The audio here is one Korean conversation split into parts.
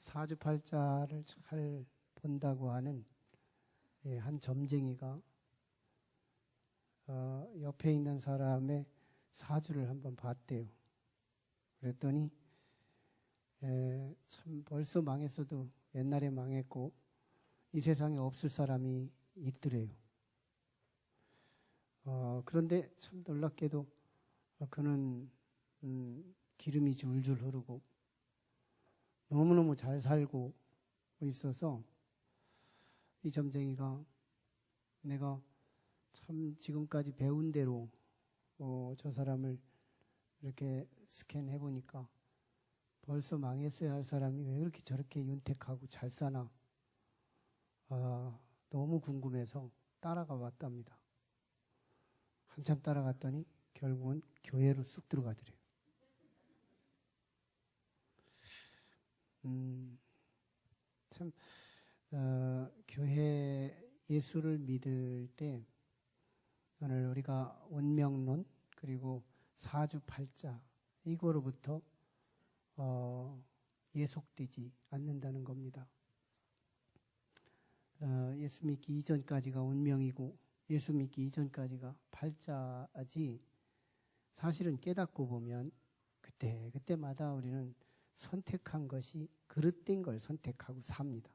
사주팔자를 잘 본다고 하는 한 점쟁이가 옆에 있는 사람의 사주를 한번 봤대요. 그랬더니 참 벌써 망했어도 옛날에 망했고 이 세상에 없을 사람이 있더래요. 그런데 참 놀랍게도 그는 기름이 줄줄 흐르고 너무너무 잘 살고 있어서 이 점쟁이가 내가 참 지금까지 배운 대로 저 사람을 이렇게 스캔해 보니까 벌써 망했어야 할 사람이 왜 그렇게 저렇게 윤택하고 잘 사나 너무 궁금해서 따라가 봤답니다. 한참 따라갔더니 결국은 교회로 쑥 들어가더래요. 참 교회 예수를 믿을 때 오늘 우리가 운명론 그리고 사주팔자 이거로부터 예속되지 않는다는 겁니다. 예수 믿기 이전까지가 운명이고 예수 믿기 이전까지가 팔자지 사실은 깨닫고 보면 그때마다 우리는 선택한 것이 그릇된 걸 선택하고 삽니다.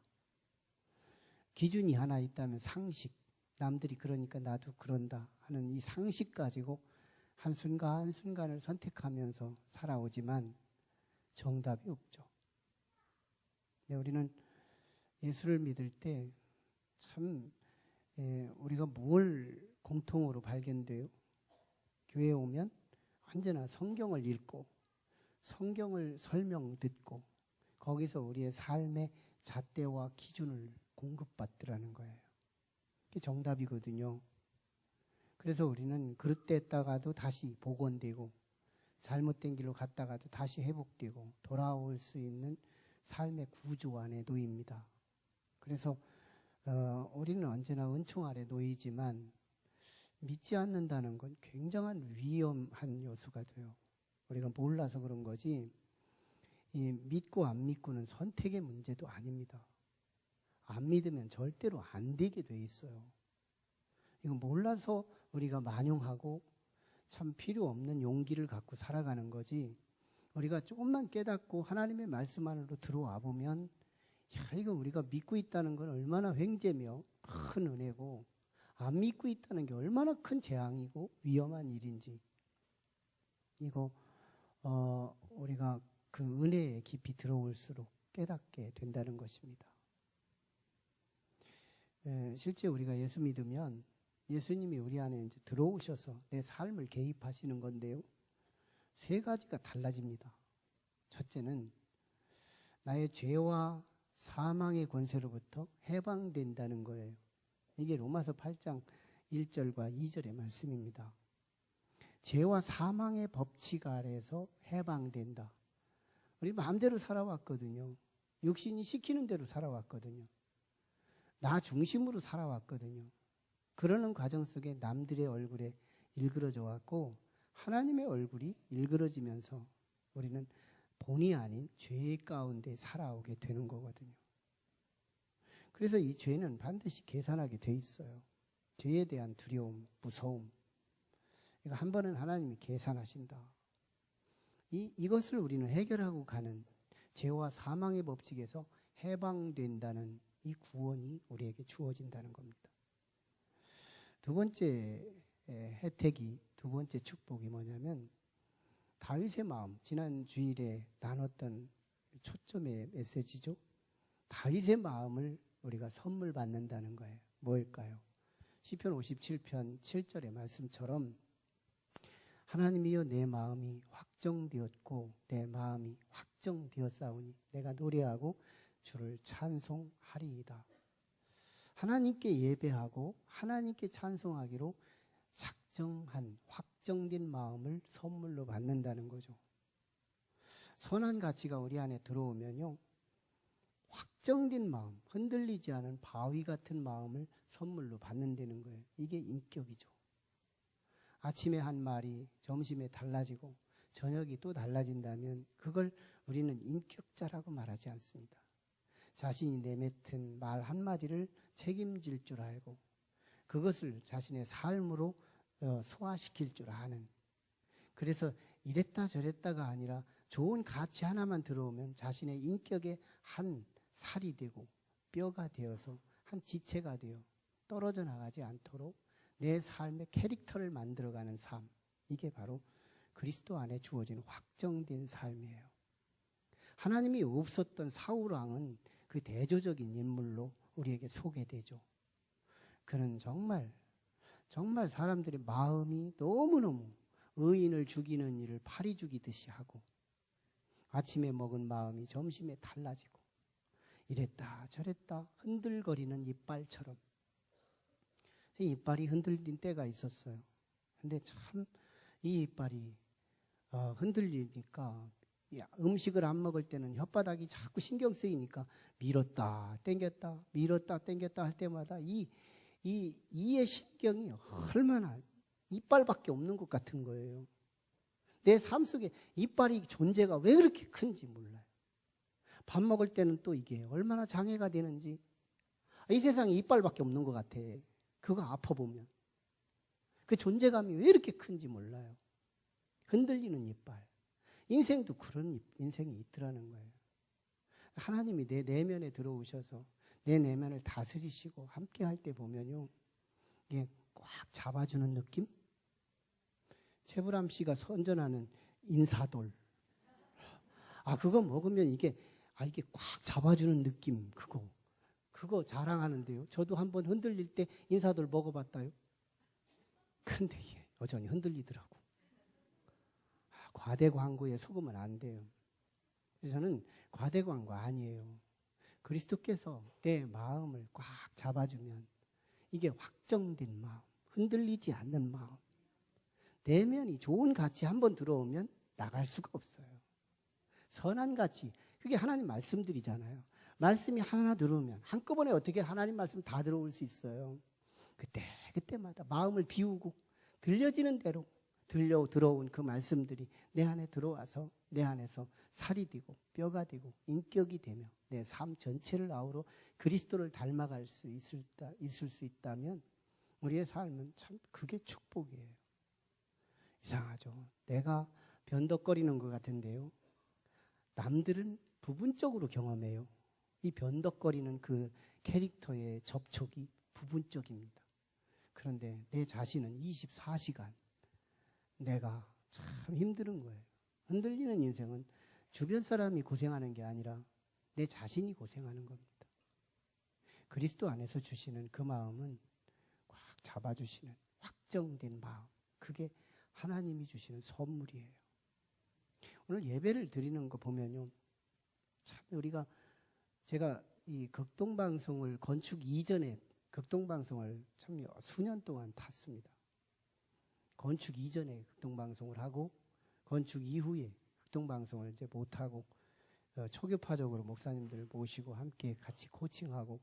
기준이 하나 있다면 상식, 남들이 그러니까 나도 그런다 하는 이 상식 가지고 한순간 한순간을 선택하면서 살아오지만 정답이 없죠. 근데 우리는 예수를 믿을 때 참 우리가 뭘 공통으로 발견돼요? 교회에 오면 언제나 성경을 읽고 성경을 설명 듣고 거기서 우리의 삶의 잣대와 기준을 공급받더라는 거예요. 그게 정답이거든요. 그래서 우리는 그릇됐다가도 다시 복원되고 잘못된 길로 갔다가도 다시 회복되고 돌아올 수 있는 삶의 구조 안에 놓입니다. 그래서 우리는 언제나 은총 아래 놓이지만 믿지 않는다는 건 굉장한 위험한 요소가 돼요. 우리가 몰라서 그런 거지 이 믿고 안 믿고는 선택의 문제도 아닙니다. 안 믿으면 절대로 안 되게 돼 있어요. 이거 몰라서 우리가 만용하고 참 필요 없는 용기를 갖고 살아가는 거지 우리가 조금만 깨닫고 하나님의 말씀 안으로 들어와 보면 이거 우리가 믿고 있다는 건 얼마나 횡재며 큰 은혜고 안 믿고 있다는 게 얼마나 큰 재앙이고 위험한 일인지 이거 우리가 그 은혜에 깊이 들어올수록 깨닫게 된다는 것입니다. 실제 우리가 예수 믿으면 예수님이 우리 안에 이제 들어오셔서 내 삶을 개입하시는 건데요. 세 가지가 달라집니다. 첫째는 나의 죄와 사망의 권세로부터 해방된다는 거예요. 이게 로마서 8장 1절과 2절의 말씀입니다. 죄와 사망의 법칙 아래에서 해방된다. 우리 마음대로 살아왔거든요. 육신이 시키는 대로 살아왔거든요. 나 중심으로 살아왔거든요. 그러는 과정 속에 남들의 얼굴에 일그러져 왔고 하나님의 얼굴이 일그러지면서 우리는 본이 아닌 죄 가운데 살아오게 되는 거거든요. 그래서 이 죄는 반드시 계산하게 돼 있어요. 죄에 대한 두려움, 무서움. 이거 한 번은 하나님이 계산하신다. 이것을 우리는 해결하고 가는 죄와 사망의 법칙에서 해방된다는 이 구원이 우리에게 주어진다는 겁니다. 두 번째 혜택이, 두 번째 축복이 뭐냐면 다윗의 마음, 지난 주일에 나눴던 초점의 메시지죠. 다윗의 마음을 우리가 선물 받는다는 거예요. 뭘까요? 시편 57편 7절의 말씀처럼 하나님이여 내 마음이 확정되었고 내 마음이 확정되었사오니 내가 노래하고 주를 찬송하리이다. 하나님께 예배하고 하나님께 찬송하기로 작정한 확정된 마음을 선물로 받는다는 거죠. 선한 가치가 우리 안에 들어오면요. 확정된 마음, 흔들리지 않은 바위 같은 마음을 선물로 받는다는 거예요. 이게 인격이죠. 아침에 한 말이 점심에 달라지고 저녁이 또 달라진다면 그걸 우리는 인격자라고 말하지 않습니다. 자신이 내뱉은 말 한마디를 책임질 줄 알고 그것을 자신의 삶으로 소화시킬 줄 아는, 그래서 이랬다 저랬다가 아니라 좋은 가치 하나만 들어오면 자신의 인격의 한 살이 되고 뼈가 되어서 한 지체가 되어 떨어져 나가지 않도록 내 삶의 캐릭터를 만들어가는 삶, 이게 바로 그리스도 안에 주어진 확정된 삶이에요. 하나님이 없었던 사울 왕은 그 대조적인 인물로 우리에게 소개되죠. 그는 정말 사람들의 마음이 너무너무 의인을 죽이는 일을 파리 죽이듯이 하고 아침에 먹은 마음이 점심에 달라지고 이랬다 저랬다 흔들거리는 이빨처럼, 이 이빨이 흔들린 때가 있었어요. 근데 참 이 이빨이 흔들리니까 음식을 안 먹을 때는 혓바닥이 자꾸 신경 쓰이니까 밀었다 땡겼다 밀었다 땡겼다 할 때마다 이의 신경이 얼마나 이빨밖에 없는 것 같은 거예요. 내 삶 속에 이빨이 존재가 왜 그렇게 큰지 몰라요. 밥 먹을 때는 또 이게 얼마나 장애가 되는지, 이 세상에 이빨밖에 없는 것 같아. 그거 아파보면 그 존재감이 왜 이렇게 큰지 몰라요. 흔들리는 이빨. 인생도 그런 인생이 있더라는 거예요. 하나님이 내 내면에 들어오셔서 내 내면을 다스리시고 함께 할 때 보면요, 이게 꽉 잡아주는 느낌? 최불암 씨가 선전하는 인사돌. 그거 먹으면 이게 꽉 잡아주는 느낌, 그거 자랑하는데요. 저도 한번 흔들릴 때 인사돌 먹어봤다요. 근데 이게 여전히 흔들리더라고. 과대 광고에 속으면 안 돼요. 그래서 저는 과대 광고 아니에요. 그리스도께서 내 마음을 꽉 잡아주면 이게 확정된 마음, 흔들리지 않는 마음, 내면이 좋은 가치 한번 들어오면 나갈 수가 없어요. 선한 가치, 그게 하나님 말씀들이잖아요. 말씀이 하나 들어오면 한꺼번에 어떻게 하나님 말씀 다 들어올 수 있어요. 그때마다 마음을 비우고 들려지는 대로 들어온 그 말씀들이 내 안에 들어와서 내 안에서 살이 되고 뼈가 되고 인격이 되며 내 삶 전체를 아우러 그리스도를 닮아갈 수 있을 수 있다면 우리의 삶은 참 그게 축복이에요. 이상하죠. 내가 변덕거리는 것 같은데요, 남들은 부분적으로 경험해요. 이 변덕거리는 그 캐릭터의 접촉이 부분적입니다. 그런데 내 자신은 24시간 내가 참 힘든 거예요. 흔들리는 인생은 주변 사람이 고생하는 게 아니라 내 자신이 고생하는 겁니다. 그리스도 안에서 주시는 그 마음은 꽉 잡아주시는 확정된 마음, 그게 하나님이 주시는 선물이에요. 오늘 예배를 드리는 거 보면요, 참 제가 이 극동방송을 건축 이전에 극동방송을 참 수년 동안 탔습니다. 건축 이전에 극동방송을 하고 건축 이후에 극동방송을 이제 못하고 초교파적으로 목사님들을 모시고 함께 같이 코칭하고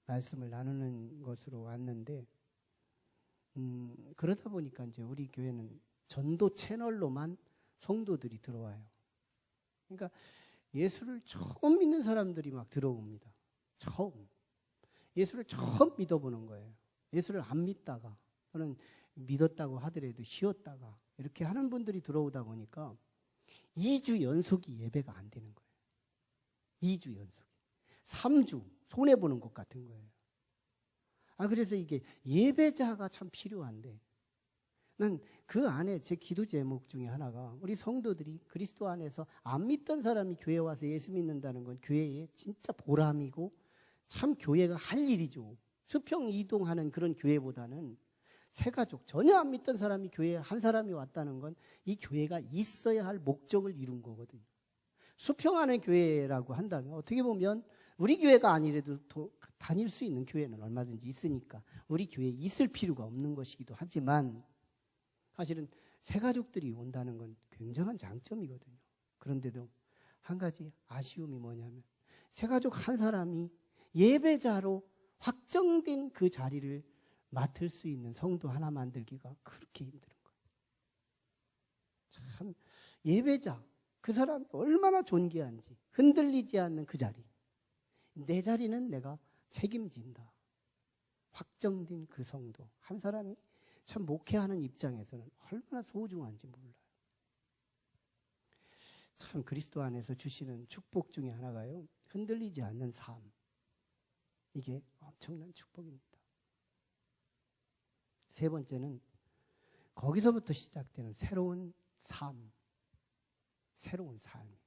말씀을 나누는 것으로 왔는데, 그러다 보니까 이제 우리 교회는 전도 채널로만 성도들이 들어와요. 그러니까 예수를 처음 믿는 사람들이 막 들어옵니다. 예수를 처음 믿어보는 거예요. 예수를 안 믿다가 또는 믿었다고 하더라도 쉬었다가 이렇게 하는 분들이 들어오다 보니까 2주 연속이 예배가 안 되는 거예요. 2주 연속이. 3주 손해보는 것 같은 거예요. 그래서 이게 예배자가 참 필요한데, 난 그 안에 제 기도 제목 중에 하나가 우리 성도들이 그리스도 안에서 안 믿던 사람이 교회 와서 예수 믿는다는 건 교회의 진짜 보람이고 참 교회가 할 일이죠. 수평 이동하는 그런 교회보다는 새가족 전혀 안 믿던 사람이 교회에 한 사람이 왔다는 건 이 교회가 있어야 할 목적을 이룬 거거든요. 수평하는 교회라고 한다면 어떻게 보면 우리 교회가 아니라도 다닐 수 있는 교회는 얼마든지 있으니까 우리 교회에 있을 필요가 없는 것이기도 하지만, 사실은 새가족들이 온다는 건 굉장한 장점이거든요. 그런데도 한 가지 아쉬움이 뭐냐면 새가족 한 사람이 예배자로 확정된 그 자리를 맡을 수 있는 성도 하나 만들기가 그렇게 힘든 거예요. 참 예배자, 그 사람이 얼마나 존귀한지, 흔들리지 않는 그 자리, 내 자리는 내가 책임진다. 확정된 그 성도 한 사람이 참 목회하는 입장에서는 얼마나 소중한지 몰라요. 참 그리스도 안에서 주시는 축복 중에 하나가요, 흔들리지 않는 삶. 이게 엄청난 축복입니다. 세 번째는 거기서부터 시작되는 새로운 삶. 새로운 삶이에요.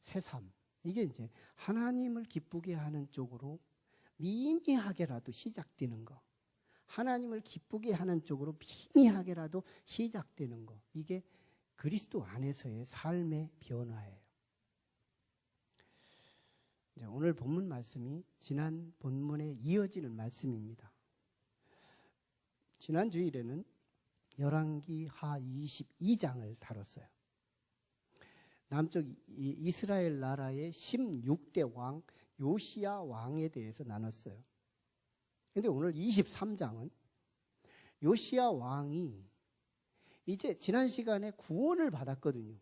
새 삶. 이게 이제 하나님을 기쁘게 하는 쪽으로 미미하게라도 시작되는 거. 하나님을 기쁘게 하는 쪽으로 미미하게라도 시작되는 거. 이게 그리스도 안에서의 삶의 변화예요. 이제 오늘 본문 말씀이 지난 본문에 이어지는 말씀입니다. 지난 주일에는 열왕기 하 22장을 다뤘어요. 남쪽 이스라엘 나라의 16대 왕 요시야 왕에 대해서 나눴어요. 그런데 오늘 23장은 요시야 왕이 이제 지난 시간에 구원을 받았거든요.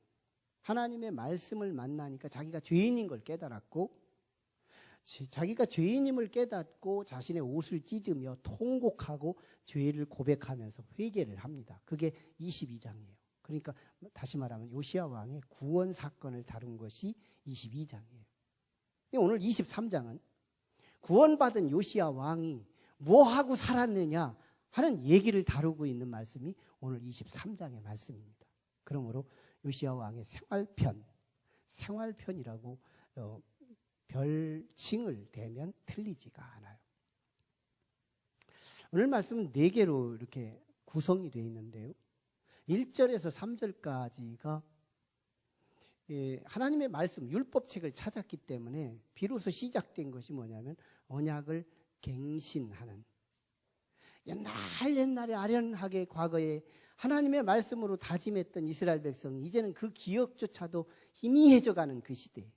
하나님의 말씀을 만나니까 자기가 죄인인 걸 깨달았고, 자기가 죄인임을 깨닫고 자신의 옷을 찢으며 통곡하고 죄를 고백하면서 회개를 합니다. 그게 22장이에요. 그러니까 다시 말하면 요시야 왕의 구원 사건을 다룬 것이 22장이에요. 오늘 23장은 구원받은 요시야 왕이 뭐하고 살았느냐 하는 얘기를 다루고 있는 말씀이 오늘 23장의 말씀입니다. 그러므로 요시야 왕의 생활편이라고 별칭을 대면 틀리지가 않아요. 오늘 말씀은 4개로 이렇게 구성이 되어 있는데요. 1절에서 3절까지가 하나님의 말씀, 율법책을 찾았기 때문에 비로소 시작된 것이 뭐냐면 언약을 갱신하는, 옛날에 아련하게 과거에 하나님의 말씀으로 다짐했던 이스라엘 백성이 이제는 그 기억조차도 희미해져가는 그 시대,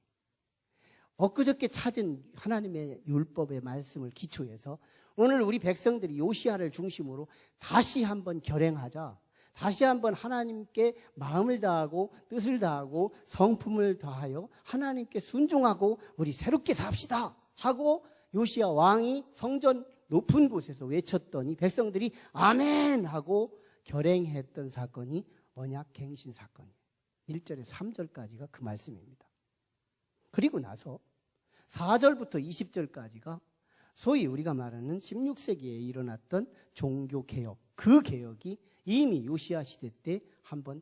엊그저께 찾은 하나님의 율법의 말씀을 기초해서 오늘 우리 백성들이 요시야를 중심으로 다시 한번 결행하자, 다시 한번 하나님께 마음을 다하고 뜻을 다하고 성품을 다하여 하나님께 순종하고 우리 새롭게 삽시다 하고 요시야 왕이 성전 높은 곳에서 외쳤더니 백성들이 아멘 하고 결행했던 사건이 언약 갱신 사건이에요. 1절에서 3절까지가 그 말씀입니다. 그리고 나서 4절부터 20절까지가 소위 우리가 말하는 16세기에 일어났던 종교개혁, 그 개혁이 이미 요시야 시대 때 한번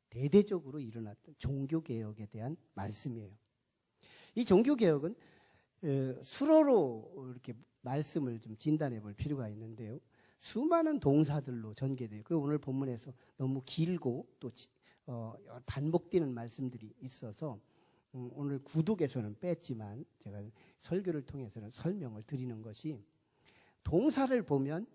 대대적으로 일어났던 종교개혁에 대한 말씀이에요. 이 종교개혁은 수로로 이렇게 말씀을 좀 진단해 볼 필요가 있는데요. 수많은 동사들로 전개돼요. 그리고 오늘 본문에서 너무 길고 또 반복되는 말씀들이 있어서 오늘 구독에서는 뺐지만 제가 설교를 통해서는 설명을 드리는 것이, 동사를 보면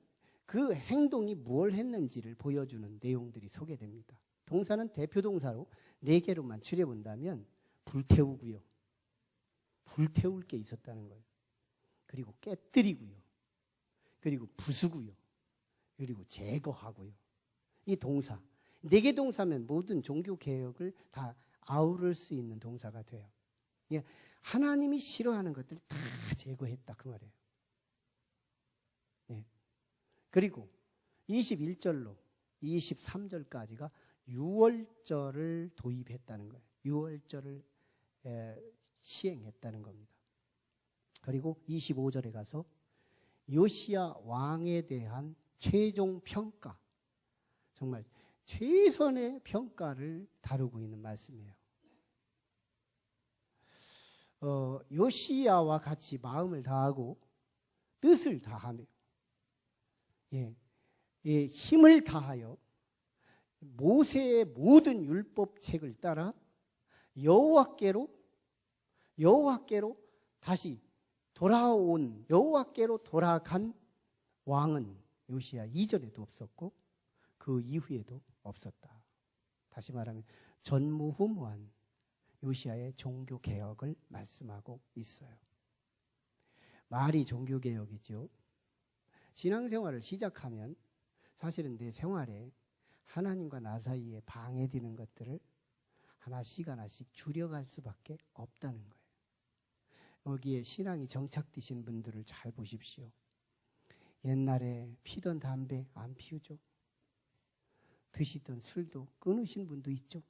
그 행동이 뭘 했는지를 보여주는 내용들이 소개됩니다. 동사는 대표 동사로 4개로만 추려본다면 불태우고요, 불태울 게 있었다는 거예요. 그리고 깨뜨리고요, 그리고 부수고요, 그리고 제거하고요. 이 동사 4개 동사면 모든 종교개혁을 다 아우를 수 있는 동사가 돼요. 하나님이 싫어하는 것들을 다 제거했다 그 말이에요. 네. 그리고 21절로 23절까지가 유월절을 도입했다는 거예요. 유월절을 시행했다는 겁니다. 그리고 25절에 가서 요시야 왕에 대한 최종 평가, 정말 최선의 평가를 다루고 있는 말씀이에요. 요시야와 같이 마음을 다하고 뜻을 다하며 힘을 다하여 모세의 모든 율법책을 따라 여호와께로 다시 여호와께로 돌아간 왕은 요시야 이전에도 없었고 그 이후에도 없었다. 다시 말하면 전무후무한 요시야의 종교개혁을 말씀하고 있어요. 말이 종교개혁이죠. 신앙생활을 시작하면 사실은 내 생활에 하나님과 나 사이에 방해되는 것들을 하나씩 줄여갈 수밖에 없다는 거예요. 여기에 신앙이 정착되신 분들을 잘 보십시오. 옛날에 피던 담배 안 피우죠. 드시던 술도 끊으신 분도 있죠.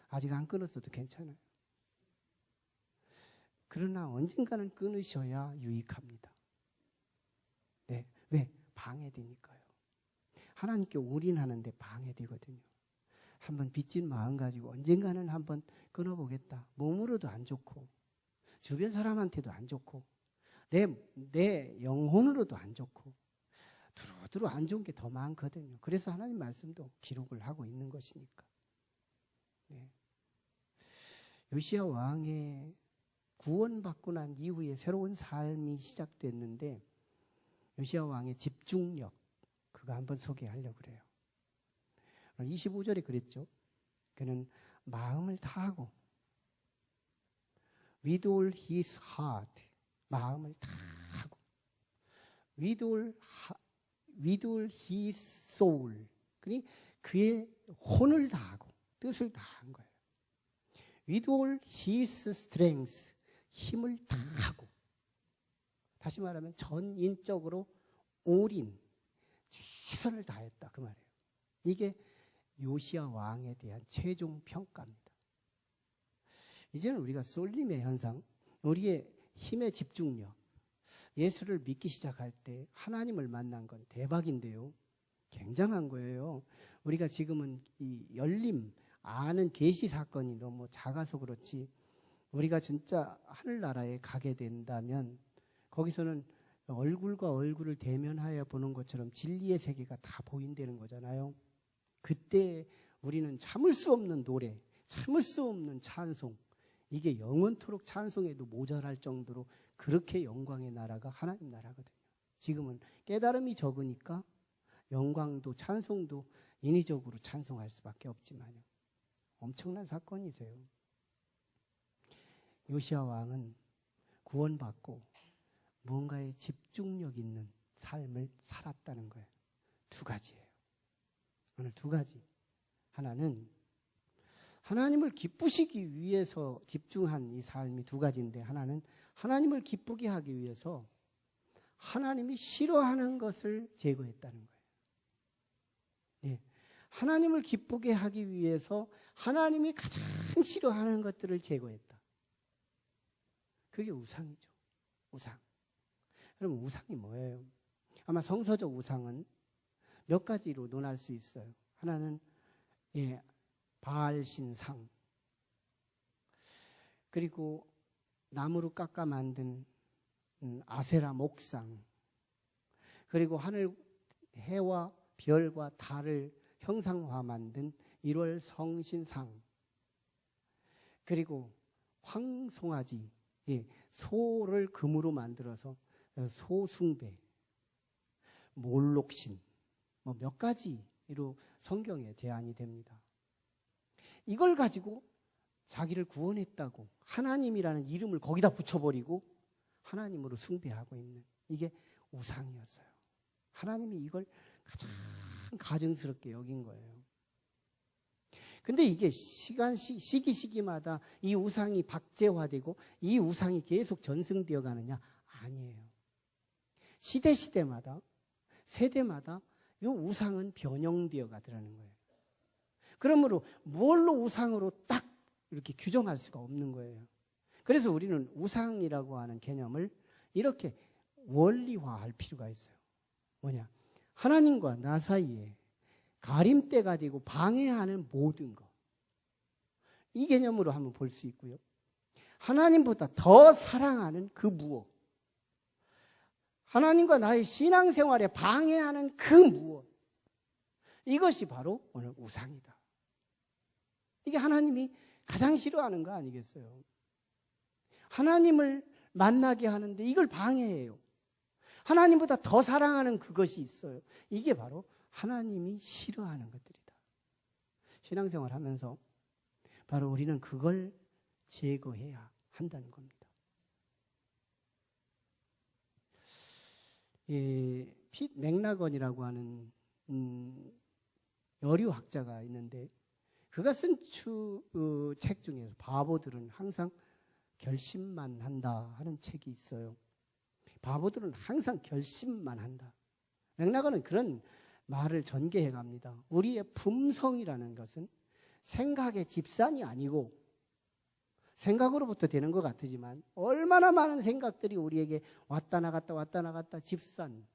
아직 안 끊었어도 괜찮아요. 그러나 언젠가는 끊으셔야 유익합니다. 네, 왜? 방해되니까요. 하나님께 올인하는데 방해되거든요. 한번 빚진 마음 가지고 언젠가는 한번 끊어보겠다. 몸으로도 안 좋고 주변 사람한테도 안 좋고 내 영혼으로도 안 좋고 두루두루 안 좋은 게 더 많거든요. 그래서 하나님 말씀도 기록을 하고 있는 것이니까. 네. 요시야 왕의 구원받고 난 이후에 새로운 삶이 시작됐는데 요시야 왕의 집중력 그거 한번 소개하려고 그래요. 25절에 그랬죠. 그는 마음을 다하고 with all his heart 마음을 다하고 with all his soul 그의 혼을 다하고 뜻을 다한 거예요. with all his strength 힘을 다하고 다시 말하면 전인적으로 올인 최선을 다했다 그 말이에요. 이게 요시야 왕에 대한 최종 평가입니다. 이제는 우리가 쏠림의 현상, 우리의 힘의 집중력, 예수를 믿기 시작할 때 하나님을 만난 건 대박인데요. 굉장한 거예요. 우리가 지금은 이 열림, 아는 계시 사건이 너무 작아서 그렇지 우리가 진짜 하늘나라에 가게 된다면 거기서는 얼굴과 얼굴을 대면하여 보는 것처럼 진리의 세계가 다 보인다는 거잖아요. 그때 우리는 참을 수 없는 노래, 참을 수 없는 찬송, 이게 영원토록 찬송에도 모자랄 정도로 그렇게 영광의 나라가 하나님 나라거든요. 지금은 깨달음이 적으니까 영광도 찬송도 인위적으로 찬송할 수밖에 없지만요. 엄청난 사건이세요. 요시야 왕은 구원받고 무언가에 집중력 있는 삶을 살았다는 거예요. 두 가지예요. 오늘 두 가지. 하나는 하나님을 기쁘시기 위해서 집중한 이 삶이 두 가지인데 하나는 하나님을 기쁘게 하기 위해서 하나님이 싫어하는 것을 제거했다는 거예요. 네. 하나님을 기쁘게 하기 위해서 하나님이 가장 싫어하는 것들을 제거했다. 그게 우상이죠. 우상. 그럼 우상이 뭐예요? 아마 성서적 우상은 몇 가지로 논할 수 있어요. 하나는 바알 신상, 그리고 나무로 깎아 만든 아세라 목상, 그리고 하늘 해와 별과 달을 형상화 만든 1월 성신상, 그리고 황송아지, 소를 금으로 만들어서 소숭배, 몰록신, 몇 가지로 성경에 제한이 됩니다. 이걸 가지고 자기를 구원했다고 하나님이라는 이름을 거기다 붙여버리고 하나님으로 숭배하고 있는 이게 우상이었어요. 하나님이 이걸 가장 가증스럽게 여긴 거예요. 근데 이게 시기마다 이 우상이 박제화되고 이 우상이 계속 전승되어 가느냐? 아니에요. 시대마다 세대마다 이 우상은 변형되어 가더라는 거예요. 그러므로 무엇로 우상으로 딱 이렇게 규정할 수가 없는 거예요. 그래서 우리는 우상이라고 하는 개념을 이렇게 원리화할 필요가 있어요. 뭐냐? 하나님과 나 사이에 가림대가 되고 방해하는 모든 것. 이 개념으로 한번 볼 수 있고요. 하나님보다 더 사랑하는 그 무엇. 하나님과 나의 신앙생활에 방해하는 그 무엇. 이것이 바로 오늘 우상이다. 이게 하나님이 가장 싫어하는 거 아니겠어요? 하나님을 만나게 하는데 이걸 방해해요. 하나님보다 더 사랑하는 그것이 있어요. 이게 바로 하나님이 싫어하는 것들이다. 신앙생활 하면서 바로 우리는 그걸 제거해야 한다는 겁니다. 핏 맥라건이라고 하는 여류학자가 있는데 그가 쓴 책 중에서 바보들은 항상 결심만 한다 하는 책이 있어요. 바보들은 항상 결심만 한다. 맥락은 그런 말을 전개해 갑니다. 우리의 품성이라는 것은 생각의 집산이 아니고 생각으로부터 되는 것 같지만 얼마나 많은 생각들이 우리에게 왔다 나갔다 집산,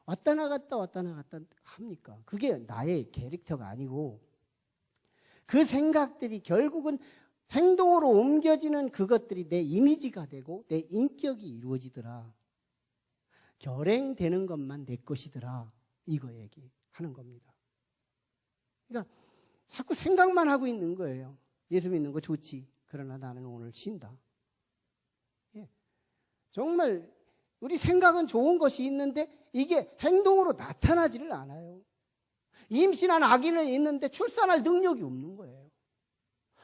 왔다 나갔다 합니까? 그게 나의 캐릭터가 아니고 그 생각들이 결국은 행동으로 옮겨지는 그것들이 내 이미지가 되고 내 인격이 이루어지더라. 결행되는 것만 내 것이더라. 이거 얘기하는 겁니다. 그러니까 자꾸 생각만 하고 있는 거예요. 예수 믿는 거 좋지. 그러나 나는 오늘 쉰다. 예. 정말 우리 생각은 좋은 것이 있는데 이게 행동으로 나타나지를 않아요. 임신한 아기는 있는데 출산할 능력이 없는 거예요.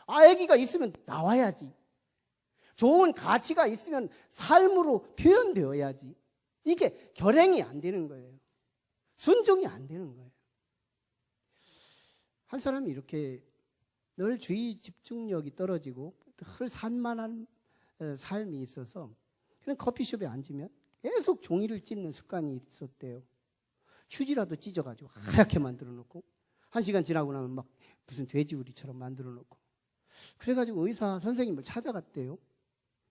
아기가 있으면 나와야지. 좋은 가치가 있으면 삶으로 표현되어야지. 이게 결행이 안 되는 거예요. 순종이 안 되는 거예요. 한 사람이 이렇게 늘 주의 집중력이 떨어지고 늘 산만한 삶이 있어서 그냥 커피숍에 앉으면 계속 종이를 찢는 습관이 있었대요. 휴지라도 찢어가지고 하얗게 만들어 놓고 1시간 지나고 나면 막 무슨 돼지우리처럼 만들어 놓고 그래가지고 의사 선생님을 찾아갔대요.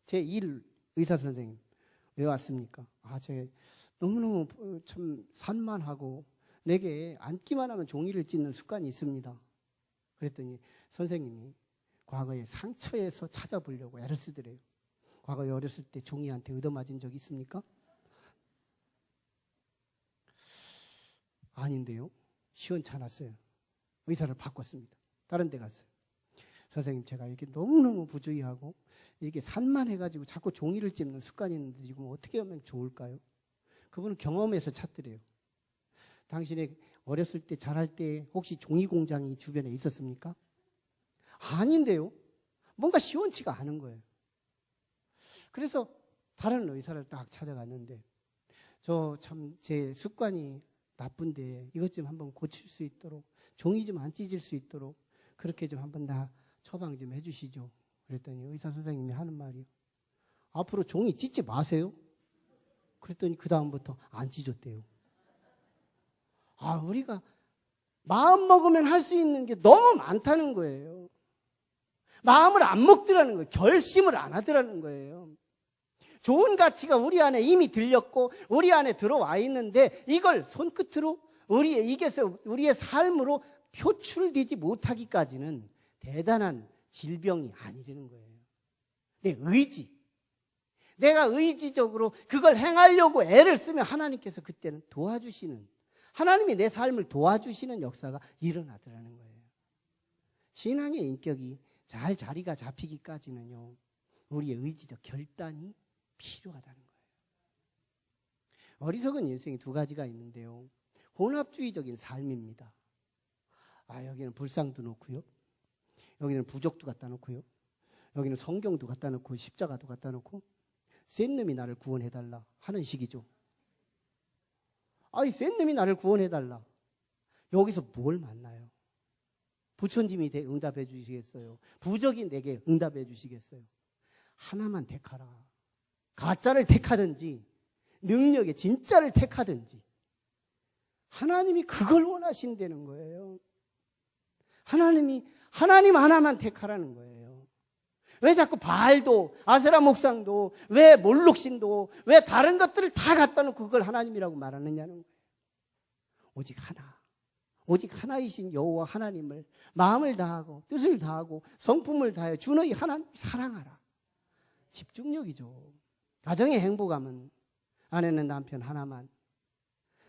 제1 의사 선생님. 왜 왔습니까? 제가 너무너무 참 산만하고 내게 앉기만 하면 종이를 찢는 습관이 있습니다. 그랬더니 선생님이 과거에 상처에서 찾아보려고 애를 쓰더래요. 과거에 어렸을 때 종이한테 얻어맞은 적 있습니까? 아닌데요. 시원찮았어요. 의사를 바꿨습니다. 다른 데 갔어요. 선생님, 제가 이렇게 너무너무 부주의하고 이게 산만해가지고 자꾸 종이를 찝는 습관이 있는데 지금 어떻게 하면 좋을까요? 그분은 경험에서 찾더래요. 당신이 어렸을 때 자랄 때 혹시 종이 공장이 주변에 있었습니까? 아닌데요. 뭔가 시원치가 않은 거예요. 그래서 다른 의사를 딱 찾아갔는데 저 참 제 습관이 나쁜데 이것 좀 한번 고칠 수 있도록 종이 좀 안 찢을 수 있도록 그렇게 좀 한번 다 처방 좀 해주시죠. 그랬더니 의사 선생님이 하는 말이요. 앞으로 종이 찢지 마세요. 그랬더니 그 다음부터 안 찢었대요. 우리가 마음 먹으면 할 수 있는 게 너무 많다는 거예요. 마음을 안 먹더라는 거예요. 결심을 안 하더라는 거예요. 좋은 가치가 우리 안에 이미 들렸고 우리 안에 들어와 있는데 이걸 손끝으로 우리의 삶으로 표출되지 못하기까지는 대단한 질병이 아니라는 거예요. 내 의지. 내가 의지적으로 그걸 행하려고 애를 쓰면 하나님께서 그때는 도와주시는, 하나님이 내 삶을 도와주시는 역사가 일어나더라는 거예요. 신앙의 인격이 잘 자리가 잡히기까지는요, 우리의 의지적 결단이 필요하다는 거예요. 어리석은 인생이 두 가지가 있는데요. 혼합주의적인 삶입니다. 여기는 불상도 놓고요. 여기는 부적도 갖다 놓고요. 여기는 성경도 갖다 놓고 십자가도 갖다 놓고 센 놈이 나를 구원해달라 하는 식이죠. 이 센 놈이 나를 구원해달라. 여기서 뭘 만나요? 부처님이 응답해 주시겠어요? 부적이 내게 응답해 주시겠어요? 하나만 택하라. 가짜를 택하든지 능력의 진짜를 택하든지 하나님이 그걸 원하신다는 거예요. 하나님 하나만 택하라는 거예요. 왜 자꾸 바알도 아세라 목상도 왜 몰록신도 왜 다른 것들을 다 갖다 놓고 그걸 하나님이라고 말하느냐는 거예요. 오직 하나이신 여호와 하나님을 마음을 다하고 뜻을 다하고 성품을 다하여 주 너희 하나님 사랑하라. 집중력이죠. 가정의 행복함은 아내는 남편 하나만,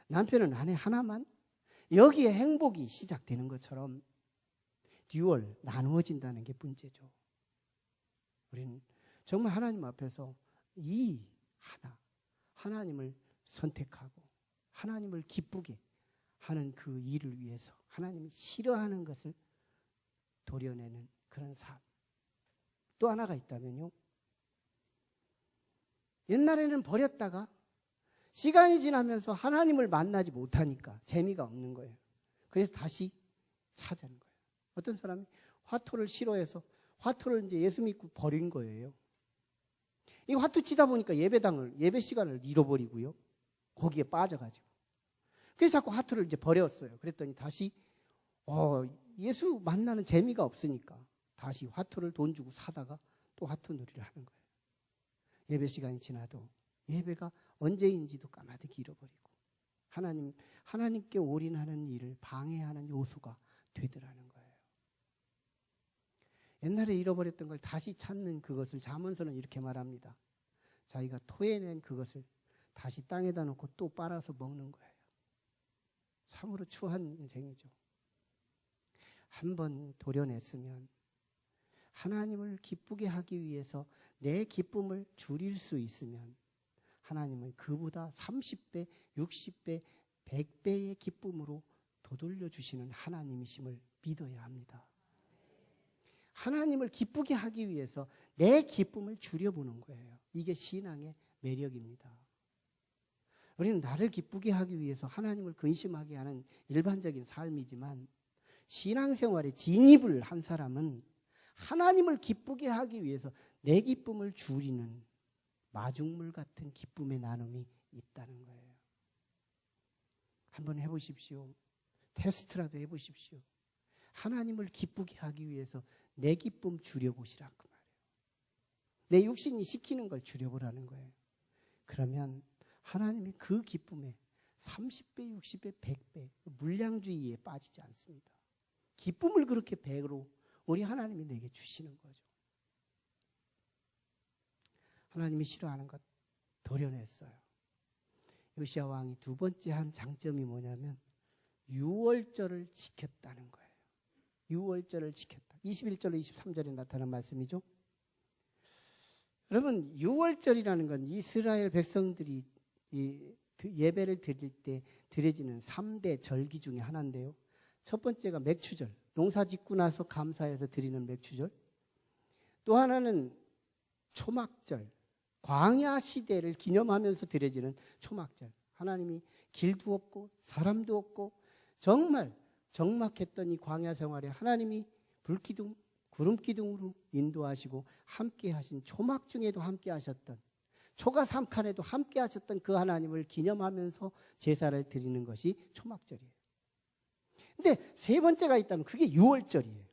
남편은 아내 하나만, 여기에 행복이 시작되는 것처럼 듀얼, 나누어진다는 게 문제죠. 우리는 정말 하나님 앞에서 이 하나님을 선택하고 하나님을 기쁘게 하는 그 일을 위해서 하나님이 싫어하는 것을 도려내는 그런 삶. 또 하나가 있다면요. 옛날에는 버렸다가 시간이 지나면서 하나님을 만나지 못하니까 재미가 없는 거예요. 그래서 다시 찾아는 거예요. 어떤 사람이 화토를 싫어해서 화토를 이제 예수 믿고 버린 거예요. 이 화투 치다 보니까 예배 시간을 잃어버리고요. 거기에 빠져가지고. 그래서 자꾸 화투를 이제 버렸어요. 그랬더니 다시 예수 만나는 재미가 없으니까 다시 화투를 돈 주고 사다가 또 화투 놀이를 하는 거예요. 예배 시간이 지나도 예배가 언제인지도 까마득히 잃어버리고 하나님께 올인하는 일을 방해하는 요소가 되더라는 거예요. 옛날에 잃어버렸던 걸 다시 찾는 그것을 잠언서는 이렇게 말합니다. 자기가 토해낸 그것을 다시 땅에다 놓고 또 빨아서 먹는 거예요. 참으로 추한 인생이죠. 한번 도려냈으면 하나님을 기쁘게 하기 위해서 내 기쁨을 줄일 수 있으면 하나님은 그보다 30배, 60배, 100배의 기쁨으로 도돌려 주시는 하나님이심을 믿어야 합니다. 하나님을 기쁘게 하기 위해서 내 기쁨을 줄여보는 거예요. 이게 신앙의 매력입니다. 우리는 나를 기쁘게 하기 위해서 하나님을 근심하게 하는 일반적인 삶이지만 신앙생활에 진입을 한 사람은 하나님을 기쁘게 하기 위해서 내 기쁨을 줄이는 마중물 같은 기쁨의 나눔이 있다는 거예요. 한번 해보십시오. 테스트라도 해보십시오. 하나님을 기쁘게 하기 위해서 내 기쁨 줄여보시라 그 말이에요. 내 육신이 시키는 걸 줄여보라는 거예요. 그러면 하나님이 그 기쁨에 30배, 60배, 100배 물량주의에 빠지지 않습니다. 기쁨을 그렇게 100으로 우리 하나님이 내게 주시는 거죠. 하나님이 싫어하는 것 도려냈어요. 요시야 왕이 두 번째 한 장점이 뭐냐면 유월절을 지켰다는 거예요. 유월절을 지켰다. 21절로 23절에 나타난 말씀이죠. 여러분, 유월절이라는 건 이스라엘 백성들이 예배를 드릴 때 드려지는 3대 절기 중에 하나인데요. 첫 번째가 맥추절, 농사 짓고 나서 감사해서 드리는 맥추절. 또 하나는 초막절, 광야 시대를 기념하면서 드려지는 초막절. 하나님이 길도 없고 사람도 없고 정말 적막했던 이 광야 생활에 하나님이 불기둥, 구름기둥으로 인도하시고 함께 하신 초막 중에도 함께 하셨던 초가 3칸에도 함께 하셨던 그 하나님을 기념하면서 제사를 드리는 것이 초막절이에요. 근데 세 번째가 있다면 그게 유월절이에요.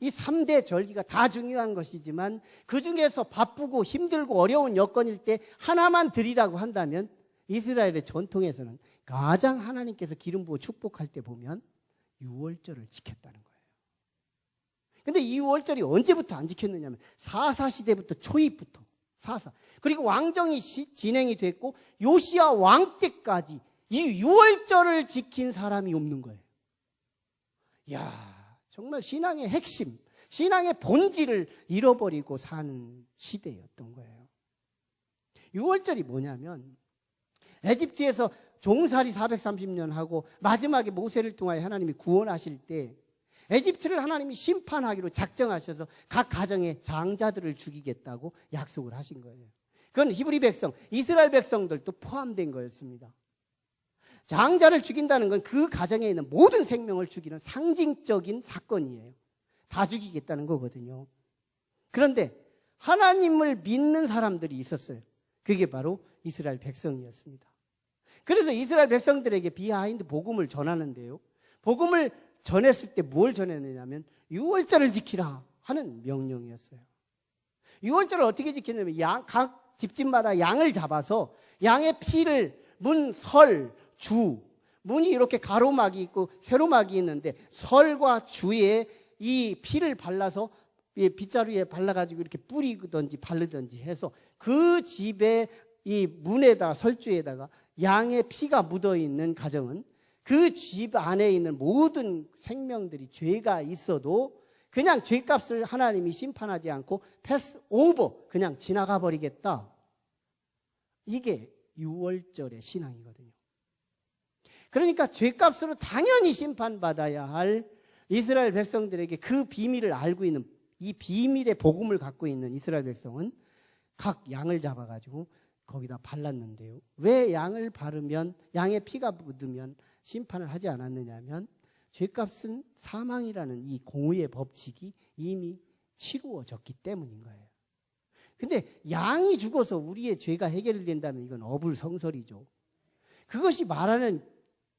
이 3대 절기가 다 중요한 것이지만 그 중에서 바쁘고 힘들고 어려운 여건일 때 하나만 드리라고 한다면 이스라엘의 전통에서는 가장 하나님께서 기름 부어 축복할 때 보면 유월절을 지켰다는 거예요. 근데 이 유월절이 언제부터 안 지켰느냐면 사사시대부터 초입부터 사사. 그리고 왕정이 진행이 됐고 요시야 왕 때까지 이 유월절을 지킨 사람이 없는 거예요. 이야, 정말 신앙의 핵심, 신앙의 본질을 잃어버리고 사는 시대였던 거예요. 유월절이 뭐냐면 에집트에서 종살이 430년 하고 마지막에 모세를 통하여 하나님이 구원하실 때 에집트를 하나님이 심판하기로 작정하셔서 각 가정의 장자들을 죽이겠다고 약속을 하신 거예요. 그건 히브리 백성, 이스라엘 백성들도 포함된 거였습니다. 장자를 죽인다는 건 그 가정에 있는 모든 생명을 죽이는 상징적인 사건이에요. 다 죽이겠다는 거거든요. 그런데 하나님을 믿는 사람들이 있었어요. 그게 바로 이스라엘 백성이었습니다. 그래서 이스라엘 백성들에게 비하인드 복음을 전하는데요. 복음을 전했을 때 뭘 전했느냐면 유월절을 지키라 하는 명령이었어요. 유월절을 어떻게 지키냐면 각 집집마다 양을 잡아서 양의 피를 문, 설, 주, 문이 이렇게 가로막이 있고 세로막이 있는데 설과 주에 이 피를 발라서 빗자루에 발라가지고 이렇게 뿌리든지 바르든지 해서 그 집에 이 문에다 설주에다가 양의 피가 묻어있는 가정은 그 집 안에 있는 모든 생명들이 죄가 있어도 그냥 죄값을 하나님이 심판하지 않고 패스 오버, 그냥 지나가 버리겠다. 이게 유월절의 신앙이거든요. 그러니까 죄값으로 당연히 심판받아야 할 이스라엘 백성들에게 그 비밀을 알고 있는, 이 비밀의 복음을 갖고 있는 이스라엘 백성은 각 양을 잡아가지고 거기다 발랐는데요. 왜 양을 바르면, 양의 피가 묻으면 심판을 하지 않았느냐면 죄값은 사망이라는 이 공의의 법칙이 이미 치루어졌기 때문인 거예요. 근데 양이 죽어서 우리의 죄가 해결된다면 이건 어불성설이죠. 그것이 말하는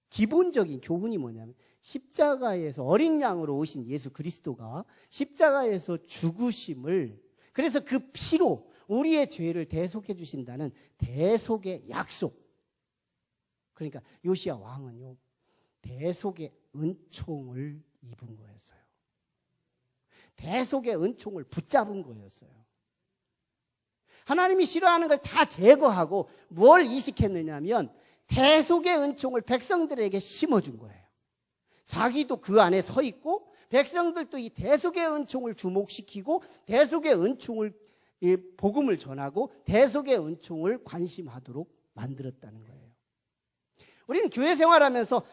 기본적인 교훈이 뭐냐면 십자가에서 어린 양으로 오신 예수 그리스도가 십자가에서 죽으심을, 그래서 그 피로 우리의 죄를 대속해 주신다는 대속의 약속. 그러니까 요시야 왕은요, 대속의 은총을 입은 거였어요. 대속의 은총을 붙잡은 거였어요. 하나님이 싫어하는 걸 다 제거하고 뭘 이식했느냐면 대속의 은총을 백성들에게 심어준 거예요. 자기도 그 안에 서 있고 백성들도 이 대속의 은총을 주목시키고 대속의 은총을, 복음을 전하고 대속의 은총을 관심하도록 만들었다는 거예요. 우리는 교회 생활하면서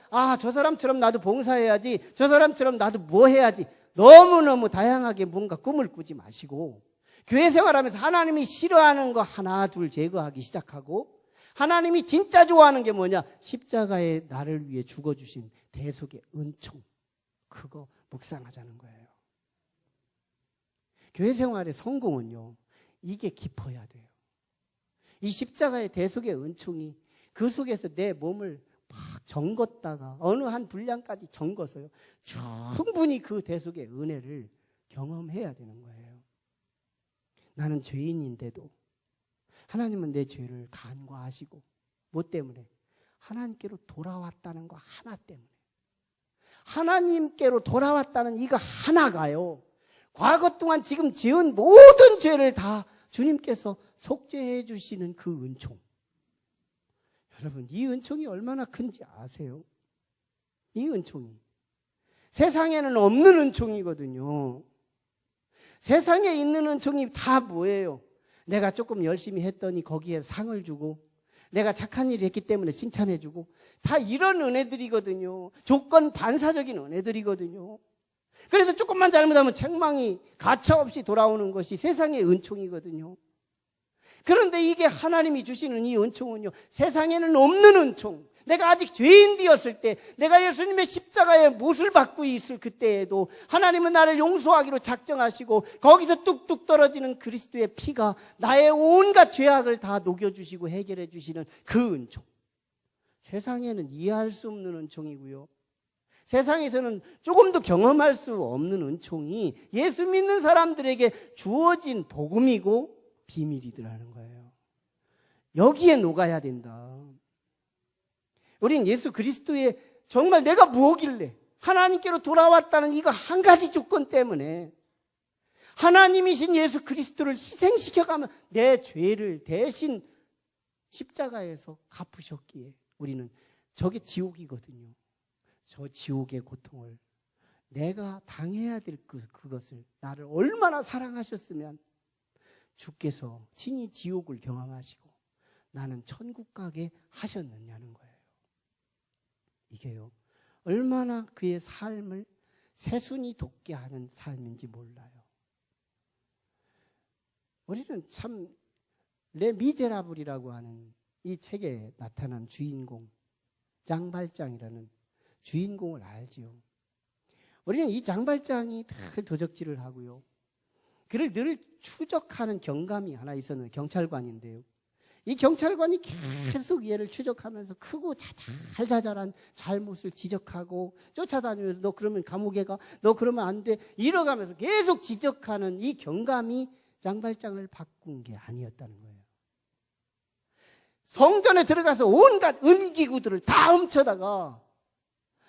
저 사람처럼 나도 봉사해야지, 저 사람처럼 나도 뭐 해야지, 너무너무 다양하게 뭔가 꿈을 꾸지 마시고 교회 생활하면서 하나님이 싫어하는 거 하나 둘 제거하기 시작하고 하나님이 진짜 좋아하는 게 뭐냐? 십자가에 나를 위해 죽어주신 대속의 은총, 그거 묵상하자는 거예요. 교회 생활의 성공은요, 이게 깊어야 돼요. 이 십자가의 대속의 은총이 그 속에서 내 몸을 막 정걷다가 어느 한 분량까지 정거서요, 충분히 그 대속의 은혜를 경험해야 되는 거예요. 나는 죄인인데도 하나님은 내 죄를 간과하시고, 뭐 때문에? 하나님께로 돌아왔다는 거 하나 때문에. 하나님께로 돌아왔다는 이거 하나가요, 과거 동안 지금 지은 모든 죄를 다 주님께서 속죄해 주시는 그 은총. 여러분, 이 은총이 얼마나 큰지 아세요? 이 은총이 세상에는 없는 은총이거든요. 세상에 있는 은총이 다 뭐예요? 내가 조금 열심히 했더니 거기에 상을 주고, 내가 착한 일을 했기 때문에 칭찬해 주고, 다 이런 은혜들이거든요. 조건 반사적인 은혜들이거든요. 그래서 조금만 잘못하면 책망이 가차없이 돌아오는 것이 세상의 은총이거든요. 그런데 이게 하나님이 주시는 이 은총은요, 세상에는 없는 은총. 내가 아직 죄인 되었을 때, 내가 예수님의 십자가에 못을 받고 있을 그때에도 하나님은 나를 용서하기로 작정하시고 거기서 뚝뚝 떨어지는 그리스도의 피가 나의 온갖 죄악을 다 녹여주시고 해결해 주시는 그 은총. 세상에는 이해할 수 없는 은총이고요, 세상에서는 조금도 경험할 수 없는 은총이 예수 믿는 사람들에게 주어진 복음이고 비밀이더라는 거예요. 여기에 녹아야 된다. 우린 예수 그리스도의 정말 내가 무엇길래 하나님께로 돌아왔다는 이거 한 가지 조건 때문에 하나님이신 예수 그리스도를 희생시켜가면 내 죄를 대신 십자가에서 갚으셨기에 우리는, 저게 지옥이거든요. 저 지옥의 고통을 내가 당해야 될 그것을, 나를 얼마나 사랑하셨으면 주께서 친히 지옥을 경험하시고 나는 천국 가게 하셨느냐는 거예요. 이게요, 얼마나 그의 삶을 새순이 돋게 하는 삶인지 몰라요. 우리는 참 레 미제라블이라고 하는 이 책에 나타난 주인공, 장발장이라는 주인공을 알지요. 우리는 이 장발장이 늘 도적질을 하고요, 그를 늘 추적하는 경감이 하나 있었는데, 경찰관인데요, 이 경찰관이 계속 얘를 추적하면서 크고 자잘한 잘못을 지적하고 쫓아다니면서 너 그러면 감옥에 가, 너 그러면 안 돼, 이러가면서 계속 지적하는 이 경감이 장발장을 바꾼 게 아니었다는 거예요. 성전에 들어가서 온갖 은기구들을 다 훔쳐다가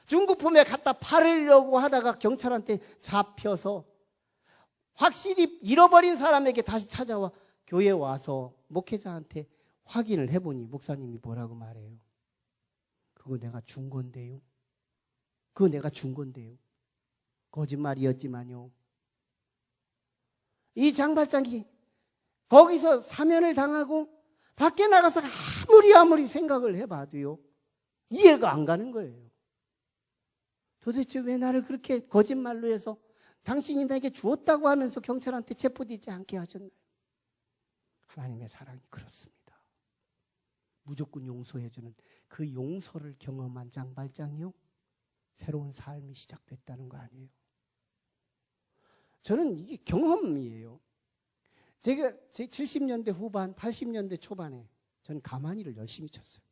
중국품에 갖다 팔으려고 하다가 경찰한테 잡혀서 확실히 잃어버린 사람에게 다시 찾아와 교회에 와서 목회자한테 확인을 해보니 목사님이 뭐라고 말해요? 그거 내가 준 건데요. 그거 내가 준 건데요. 거짓말이었지만요. 이 장발장이 거기서 사면을 당하고 밖에 나가서 아무리 생각을 해봐도요, 이해가 안 가는 거예요. 도대체 왜 나를 그렇게 거짓말로 해서 당신이 나에게 주었다고 하면서 경찰한테 체포되지 않게 하셨나요? 하나님의 사랑이 그렇습니다. 무조건 용서해주는 그 용서를 경험한 장발장이요, 새로운 삶이 시작됐다는 거 아니에요? 저는 이게 경험이에요. 제가 제 70년대 후반, 80년대 초반에 전 가만히를 열심히 쳤어요.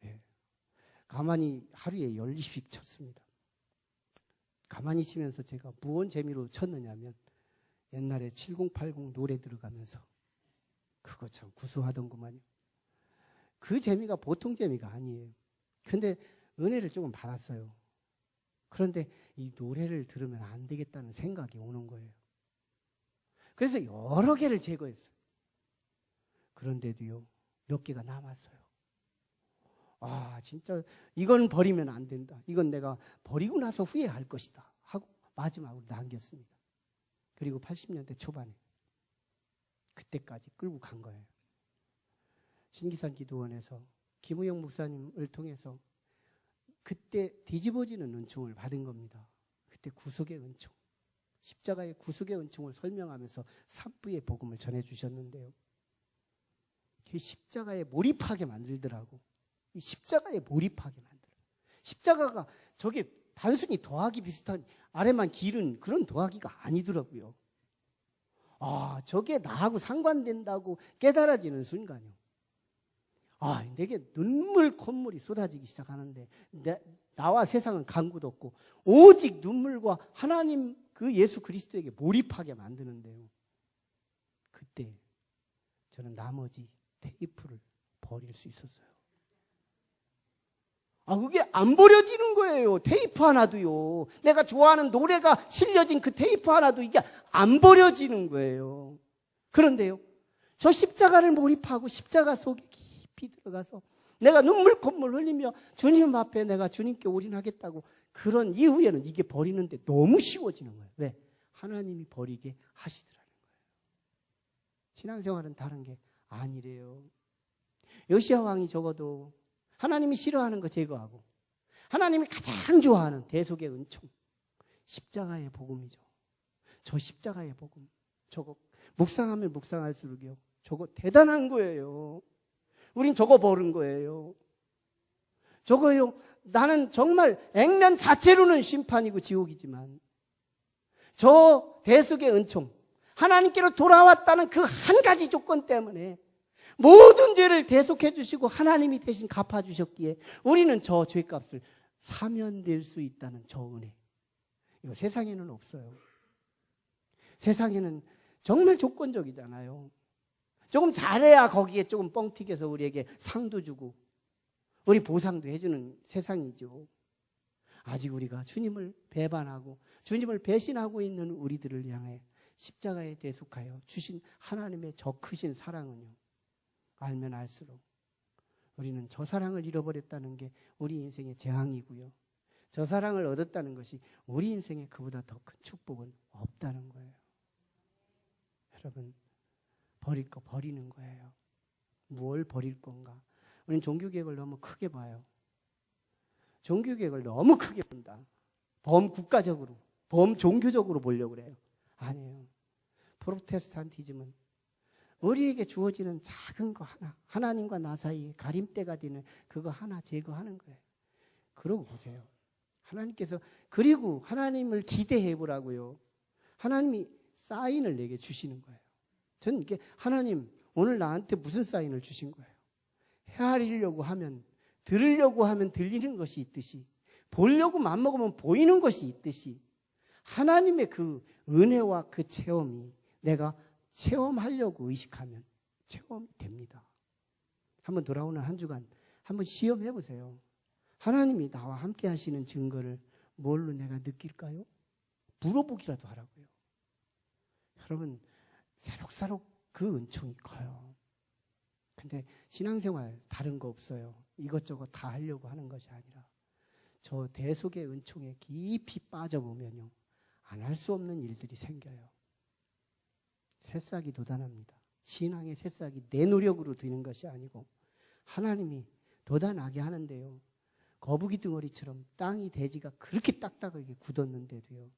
예. 가만히 하루에 10씩 쳤습니다. 가만히 치면서 제가 무언 재미로 쳤느냐면 옛날에 7080 노래 들어가면서 그거 참 구수하던구만요. 그 재미가 보통 재미가 아니에요. 근데 은혜를 조금 받았어요. 그런데 이 노래를 들으면 안 되겠다는 생각이 오는 거예요. 그래서 여러 개를 제거했어요. 그런데도요, 몇 개가 남았어요. 아, 진짜 이건 버리면 안 된다. 이건 내가 버리고 나서 후회할 것이다 하고 마지막으로 남겼습니다. 그리고 80년대 초반에 그때까지 끌고 간 거예요. 신기산 기도원에서 김우영 목사님을 통해서 그때 뒤집어지는 은총을 받은 겁니다. 그때 구속의 은총, 십자가의 구속의 은총을 설명하면서 산부의 복음을 전해주셨는데요. 이 십자가에 몰입하게 만들더라고. 이 십자가에 몰입하게 만들어. 십자가가 저게 단순히 더하기 비슷한 아래만 기른 그런 더하기가 아니더라고요. 아, 저게 나하고 상관된다고 깨달아지는 순간이요. 아, 내게 눈물 콧물이 쏟아지기 시작하는데 나와 세상은 간구도 없고 오직 눈물과 하나님 그 예수 그리스도에게 몰입하게 만드는데요. 그때 저는 나머지 테이프를 버릴 수 있었어요. 아, 그게 안 버려지는 거예요. 테이프 하나도요. 내가 좋아하는 노래가 실려진 그 테이프 하나도 이게 안 버려지는 거예요. 그런데요, 저 십자가를 몰입하고 십자가 속에 깊이 들어가서 내가 눈물 콧물 흘리며 주님 앞에 내가 주님께 올인하겠다고 그런 이후에는 이게 버리는데 너무 쉬워지는 거예요. 왜? 하나님이 버리게 하시더라는 거예요. 신앙생활은 다른 게 아니래요. 요시야 왕이 적어도 하나님이 싫어하는 거 제거하고 하나님이 가장 좋아하는 대속의 은총, 십자가의 복음이죠. 저 십자가의 복음, 저거 묵상하면 묵상할수록요, 저거 대단한 거예요. 우린 저거 버린 거예요. 저거요, 나는 정말 액면 자체로는 심판이고 지옥이지만 저 대속의 은총, 하나님께로 돌아왔다는 그 한 가지 조건 때문에 모든 죄를 대속해 주시고 하나님이 대신 갚아주셨기에 우리는 저 죄값을 사면될 수 있다는 저 은혜, 이거 세상에는 없어요. 세상에는 정말 조건적이잖아요. 조금 잘해야 거기에 조금 뻥튀겨서 우리에게 상도 주고 우리 보상도 해주는 세상이죠. 아직 우리가 주님을 배반하고 주님을 배신하고 있는 우리들을 향해 십자가에 대속하여 주신 하나님의 저 크신 사랑은요, 알면 알수록 우리는 저 사랑을 잃어버렸다는 게 우리 인생의 재앙이고요, 저 사랑을 얻었다는 것이 우리 인생에 그보다 더 큰 축복은 없다는 거예요. 여러분, 버릴 거 버리는 거예요. 무엇을 버릴 건가? 우리는 종교개혁을 너무 크게 봐요. 종교개혁을 너무 크게 본다. 범국가적으로, 범종교적으로 보려고 그래요. 아니에요. 프로테스탄티즘은 우리에게 주어지는 작은 거 하나, 하나님과 나 사이에 가림대가 되는 그거 하나 제거하는 거예요. 그러고 보세요. 하나님께서, 그리고 하나님을 기대해 보라고요. 하나님이 사인을 내게 주시는 거예요. 저는 이게 하나님 오늘 나한테 무슨 사인을 주신 거예요? 헤아리려고 하면, 들으려고 하면 들리는 것이 있듯이, 보려고 맘먹으면 보이는 것이 있듯이 하나님의 그 은혜와 그 체험이 내가 체험하려고 의식하면 체험이 됩니다. 한번 돌아오는 한 주간 한번 시험해 보세요. 하나님이 나와 함께 하시는 증거를 뭘로 내가 느낄까요? 물어보기라도 하라고요. 여러분, 새록새록 그 은총이 커요. 근데 신앙생활 다른 거 없어요. 이것저것 다 하려고 하는 것이 아니라 저 대속의 은총에 깊이 빠져보면요, 안 할 수 없는 일들이 생겨요. 새싹이 돋아납니다. 신앙의 새싹이 내 노력으로 드는 것이 아니고 하나님이 돋아나게 하는데요, 거북이 덩어리처럼 땅이 대지가 그렇게 딱딱하게 굳었는데도요,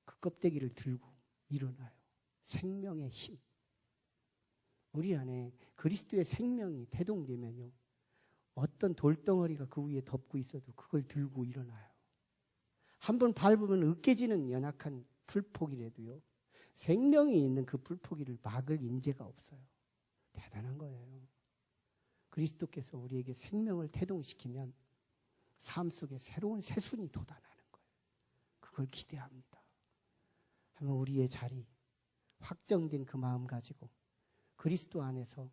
그 껍데기를 들고 일어나요. 생명의 힘. 우리 안에 그리스도의 생명이 태동되면요, 어떤 돌덩어리가 그 위에 덮고 있어도 그걸 들고 일어나요. 한번 밟으면 으깨지는 연약한 풀폭이라도요, 생명이 있는 그 불포기를 막을 임재가 없어요. 대단한 거예요. 그리스도께서 우리에게 생명을 태동시키면 삶 속에 새로운 새순이 돋아나는 거예요. 그걸 기대합니다. 하면 우리의 자리, 확정된 그 마음 가지고 그리스도 안에서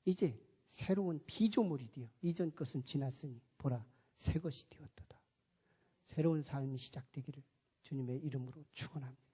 이제 새로운 피조물이 되어 이전 것은 지났으니 보라 새 것이 되었도다. 새로운 삶이 시작되기를 주님의 이름으로 축원합니다.